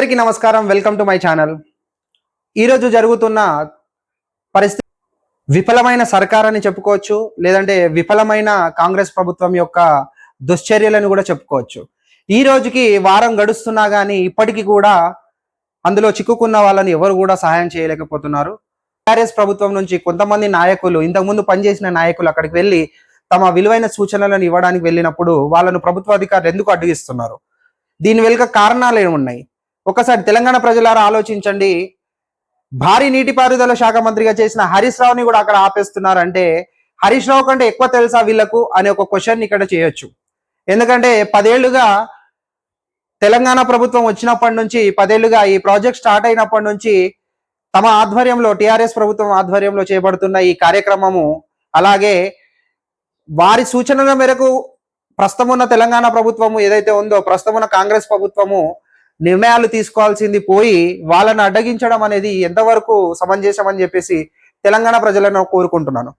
అందరికీ నమస్కారం. Welcome to my channel. ఈరోజు జరుగుతున్న పరిస్థితి విఫలమైన సర్కార్ అని చెప్పుకోవచ్చు, లేదంటే విఫలమైన కాంగ్రెస్ ప్రభుత్వం యొక్క దుశ్చర్యలను కూడా చెప్పుకోవచ్చు. ఈ రోజుకి వారం గడుస్తున్నా కానీ ఇప్పటికీ కూడా అందులో చిక్కుకున్న వాళ్ళని ఎవరు కూడా సహాయం చేయలేకపోతున్నారు. టీఆర్ఎస్ ప్రభుత్వం నుంచి కొంతమంది నాయకులు, ఇంతకుముందు పనిచేసిన నాయకులు అక్కడికి వెళ్ళి తమ విలువైన సూచనలను ఇవ్వడానికి వెళ్ళినప్పుడు వాళ్ళను ప్రభుత్వ అధికారులు ఎందుకు అడ్డగిస్తున్నారు? దీని వెనుక కారణాలు ఏమున్నాయి? ఒకసారి తెలంగాణ ప్రజలారా ఆలోచించండి. భారీ నీటిపారుదల శాఖ మంత్రిగా చేసిన హరీష్ రావుని కూడా అక్కడ ఆపేస్తున్నారంటే హరీష్ రావు కంటే ఎక్కువ తెలుసా వీళ్లకు అనే ఒక క్వశ్చన్ ఇక్కడ చేయొచ్చు. ఎందుకంటే 10 ఏళ్లుగా తెలంగాణ ప్రభుత్వం వచ్చినప్పటి నుంచి 10 ఏళ్లుగా ఈ ప్రాజెక్ట్ స్టార్ట్ అయినప్పటి నుంచి తమ ఆధ్వర్యంలో టీఆర్ఎస్ ప్రభుత్వం ఆధ్వర్యంలో చేపడుతున్న ఈ కార్యక్రమము, అలాగే వారి సూచనల మేరకు ప్రస్తుతం ఉన్న తెలంగాణ ప్రభుత్వము ఏదైతే ఉందో, ప్రస్తుతం ఉన్న కాంగ్రెస్ ప్రభుత్వము నిర్ణయాలు తీసుకోవాల్సింది పోయి వాళ్ళని అడ్డగించడం అనేది ఎంతవరకు సమంజసం అని చెప్పేసి తెలంగాణ ప్రజలను కోరుకుంటున్నాను.